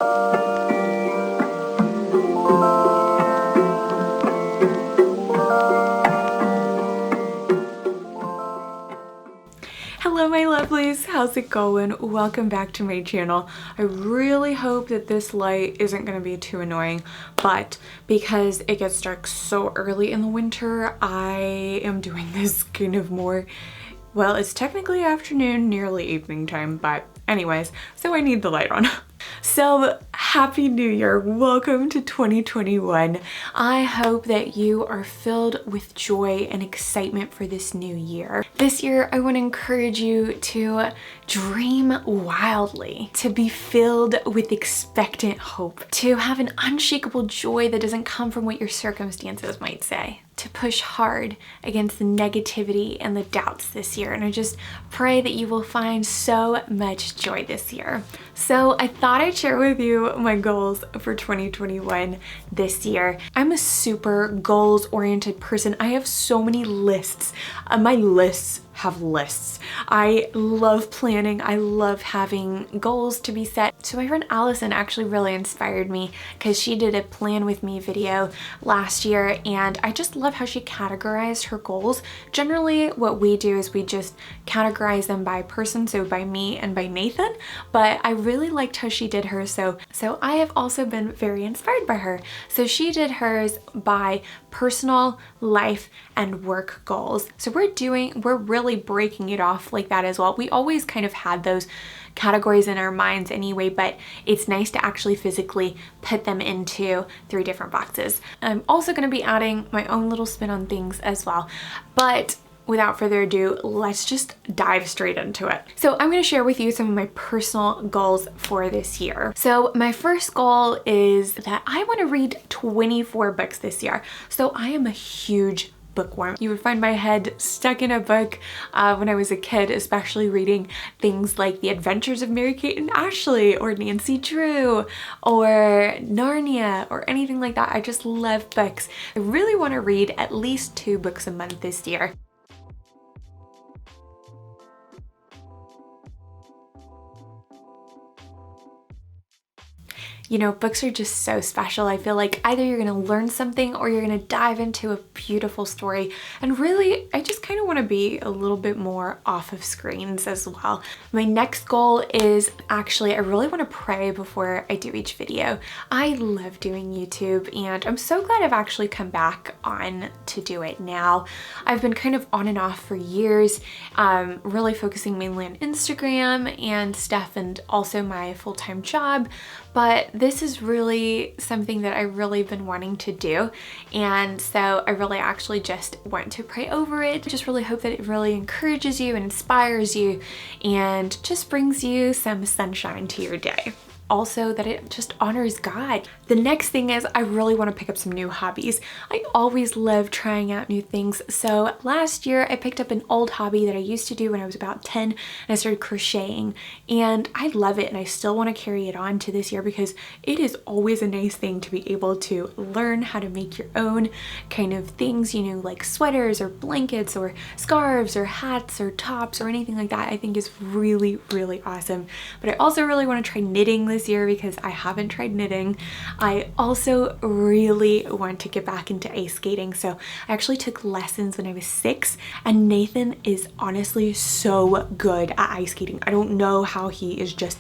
Hello my lovelies, how's it going? Welcome back to my channel. I really hope that this light isn't going to be too annoying, but because it gets dark so early in the winter, I am doing this kind of more, well, it's technically afternoon, nearly evening time, but anyways, so I need the light on. So happy new year, welcome to 2021. I hope that you are filled with joy and excitement for this new year. This year I want to encourage you to dream wildly, to be filled with expectant hope, to have an unshakable joy that doesn't come from what your circumstances might say, to push hard against the negativity and the doubts this year. And I just pray that you will find so much joy this year. So I thought I'd share with you my goals for 2021 this year. I'm a super goals-oriented person. I have so many lists. My lists have lists. I love planning. I love having goals to be set. So my friend Allison actually really inspired me because she did a plan with me video last year, and I just love how she categorized her goals. Generally what we do is we just categorize them by person, so by me and by Nathan, but I really liked how she did hers, so I have also been very inspired by her. So she did hers by personal, life, and work goals. So we're really breaking it off like that as well. We always kind of had those categories in our minds anyway, but it's nice to actually physically put them into 3 different boxes. I'm also going to be adding my own little spin on things as well, but without further ado, let's just dive straight into it. So I'm going to share with you some of my personal goals for this year. So my first goal is that I want to read 24 books this year. So I am a huge bookworm. You would find my head stuck in a book when I was a kid, especially reading things like The Adventures of Mary-Kate and Ashley or Nancy Drew or Narnia or anything like that. I just love books. I really want to read at least 2 books a month this year. You know, books are just so special. I feel like either you're gonna learn something or you're gonna dive into a beautiful story. And really, I just kind of want to be a little bit more off of screens as well. My next goal is actually, I really want to pray before I do each video. I love doing YouTube, and I'm so glad I've actually come back on to do it now. I've been kind of on and off for years, really focusing mainly on Instagram and stuff, and also my full-time job. But this is really something that I've really been wanting to do, and so I really actually just want to pray over it. I just really hope that it really encourages you and inspires you and just brings you some sunshine to your day. Also that it just honors God. The next thing is I really want to pick up some new hobbies. I always love trying out new things. So last year I picked up an old hobby that I used to do when I was about 10, and I started crocheting, and I love it, and I still want to carry it on to this year because it is always a nice thing to be able to learn how to make your own kind of things, you know, like sweaters or blankets or scarves or hats or tops or anything like that. I think is really, really awesome. But I also really want to try knitting this year because I haven't tried knitting. I also really want to get back into ice skating. So I actually took lessons when I was 6, and Nathan is honestly so good at ice skating. I don't know how he is just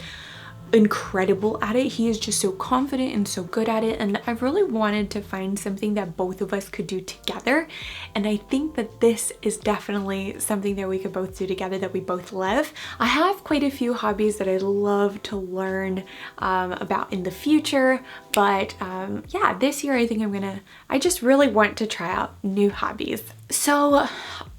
incredible at it. He is just so confident and so good at it, and I really wanted to find something that both of us could do together, and I think that this is definitely something that we could both do together that we both love. I have quite a few hobbies that I'd love to learn about in the future, but yeah, this year I think I just really want to try out new hobbies. So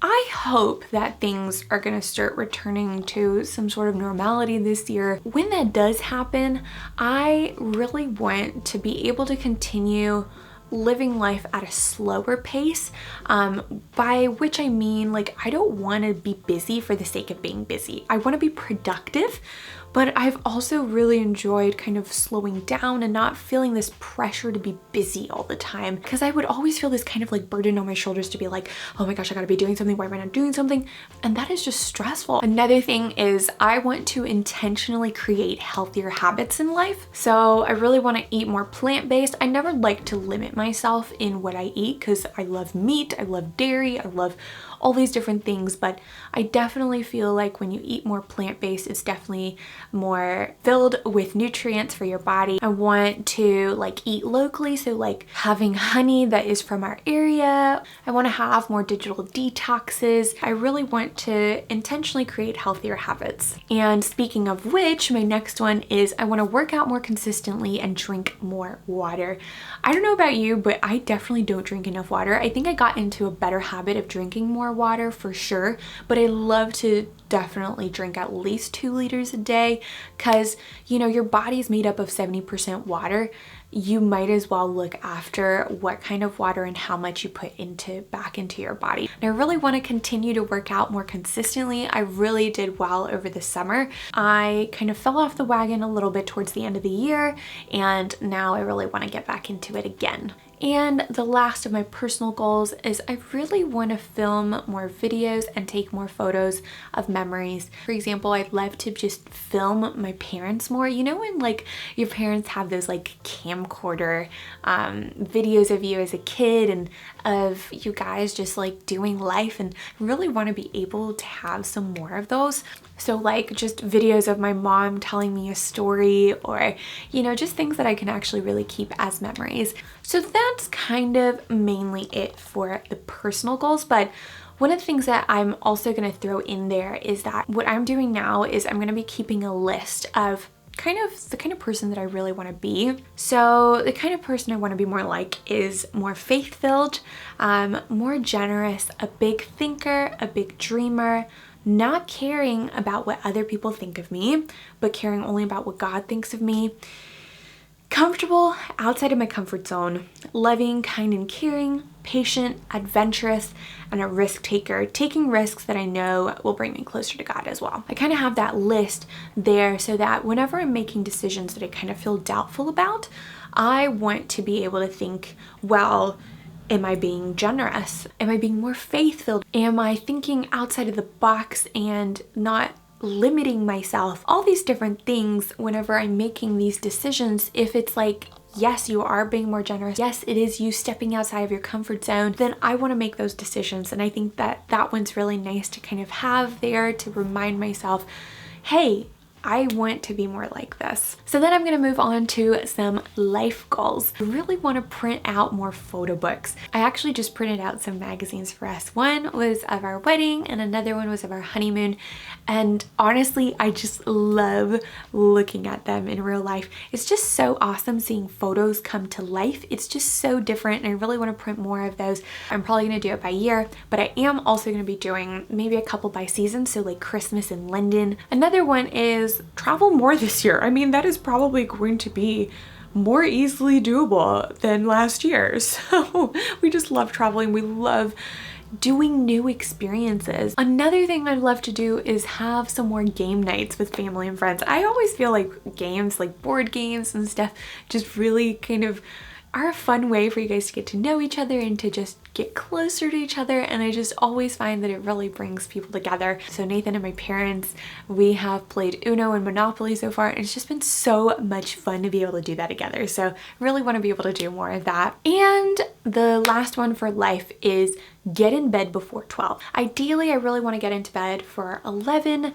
I hope that things are going to start returning to some sort of normality this year. When that does happen, I really want to be able to continue living life at a slower pace, by which I mean, like, I don't want to be busy for the sake of being busy. I want to be productive, but I've also really enjoyed kind of slowing down and not feeling this pressure to be busy all the time, because I would always feel this kind of like burden on my shoulders to be like, oh my gosh, I gotta be doing something. Why am I not doing something? And that is just stressful. Another thing is I want to intentionally create healthier habits in life. So I really want to eat more plant-based. I never like to limit myself in what I eat because I love meat, I love dairy, I love all these different things, but I definitely feel like when you eat more plant-based, it's definitely more filled with nutrients for your body. I want to like eat locally, so like having honey that is from our area. I want to have more digital detoxes. I really want to intentionally create healthier habits. And speaking of which, my next one is I want to work out more consistently and drink more water. I don't know about you, but I definitely don't drink enough water. I think I got into a better habit of drinking more water for sure, but I love to definitely drink at least 2 liters a day because, you know, your body's made up of 70% water. You might as well look after what kind of water and how much you put back into your body. And I really want to continue to work out more consistently. I really did well over the summer. I kind of fell off the wagon a little bit towards the end of the year, and now I really want to get back into it again. And the last of my personal goals is I really want to film more videos and take more photos of memories. For example, I'd love to just film my parents more. You know when like your parents have those like camcorder videos of you as a kid and of you guys just like doing life, and really want to be able to have some more of those. So like just videos of my mom telling me a story, or, you know, just things that I can actually really keep as memories. So that's kind of mainly it for the personal goals. But one of the things that I'm also going to throw in there is that what I'm doing now is I'm going to be keeping a list of the kind of person that I really want to be. So the kind of person I want to be more like is more faith-filled, more generous, a big thinker, a big dreamer, not caring about what other people think of me, but caring only about what God thinks of me. Comfortable outside of my comfort zone, loving, kind and caring, patient, adventurous, and a risk taker, taking risks that I know will bring me closer to God as well. I kind of have that list there so that whenever I'm making decisions that I kind of feel doubtful about, I want to be able to think, well, am I being generous? Am I being more faith-filled? Am I thinking outside of the box and not limiting myself? All these different things whenever I'm making these decisions. If it's like, yes, you are being more generous, yes, it is you stepping outside of your comfort zone, then I want to make those decisions. And I think that that one's really nice to kind of have there to remind myself, hey, I want to be more like this. So then I'm going to move on to some life goals. I really want to print out more photo books. I actually just printed out some magazines for us. One was of our wedding and another one was of our honeymoon. And honestly, I just love looking at them in real life. It's just so awesome seeing photos come to life. It's just so different, and I really want to print more of those. I'm probably going to do it by year, but I am also going to be doing maybe a couple by season, so like Christmas in London. Another one is travel more this year. I mean, that is probably going to be more easily doable than last year. So we just love traveling. We love doing new experiences. Another thing I'd love to do is have some more game nights with family and friends. I always feel like games, like board games and stuff, just really kind of are a fun way for you guys to get to know each other and to just get closer to each other, and I just always find that it really brings people together. So Nathan and my parents, we have played Uno and Monopoly so far, and it's just been so much fun to be able to do that together. So really want to be able to do more of that. And the last one for life is get in bed before 12. Ideally, I really want to get into bed for 11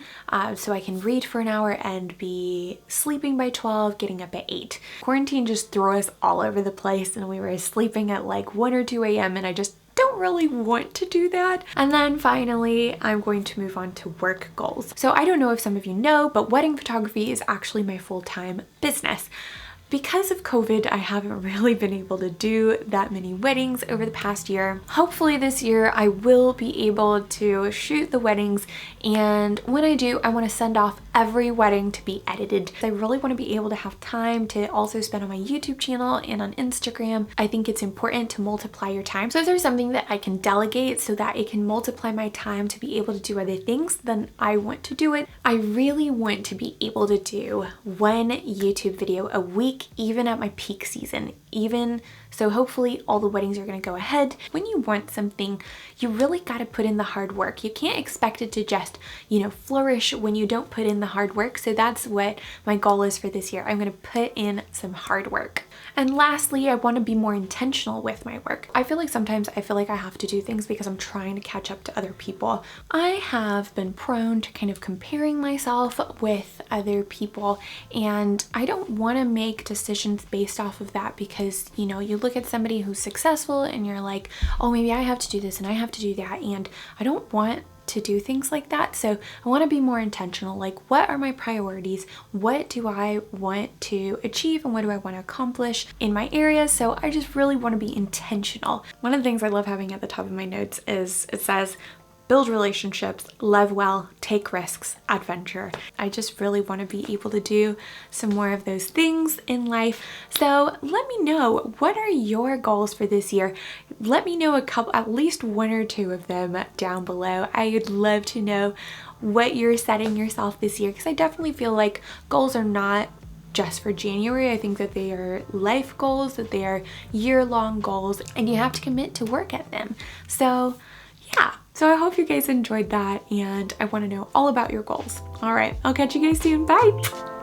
so I can read for an hour and be sleeping by 12, getting up at 8. Quarantine just threw us all over the place, and we were sleeping at like 1 or 2 a.m. and I just don't really want to do that. And then finally, I'm going to move on to work goals. So I don't know if some of you know, but wedding photography is actually my full-time business. because of COVID, I haven't really been able to do that many weddings over the past year. Hopefully this year I will be able to shoot the weddings, and when I do, I want to send off every wedding to be edited. I really want to be able to have time to also spend on my YouTube channel and on Instagram. I think it's important to multiply your time. So if there's something that I can delegate so that it can multiply my time to be able to do other things, then I want to do it. I really want to be able to do one YouTube video a week, even at my peak season. So hopefully all the weddings are going to go ahead. When you want something, you really got to put in the hard work. You can't expect it to just, flourish when you don't put in the hard work. So that's what my goal is for this year. I'm going to put in some hard work. And lastly, I want to be more intentional with my work. I feel like sometimes I feel like I have to do things because I'm trying to catch up to other people. I have been prone to kind of comparing myself with other people, and I don't want to make decisions based off of that because, you look at somebody who's successful and you're like, oh, maybe I have to do this and I have to do that, and I don't want to do things like that. So I want to be more intentional. Like, what are my priorities? What do I want to achieve and what do I want to accomplish in my area? So I just really want to be intentional. One of the things I love having at the top of my notes is it says, build relationships, love well, take risks, adventure. I just really want to be able to do some more of those things in life. So let me know, what are your goals for this year? Let me know at least one or two of them down below. I would love to know what you're setting yourself this year, because I definitely feel like goals are not just for January. I think that they are life goals, that they are year-long goals, and you have to commit to work at them. So yeah. So I hope you guys enjoyed that, and I want to know all about your goals. All right, I'll catch you guys soon. Bye.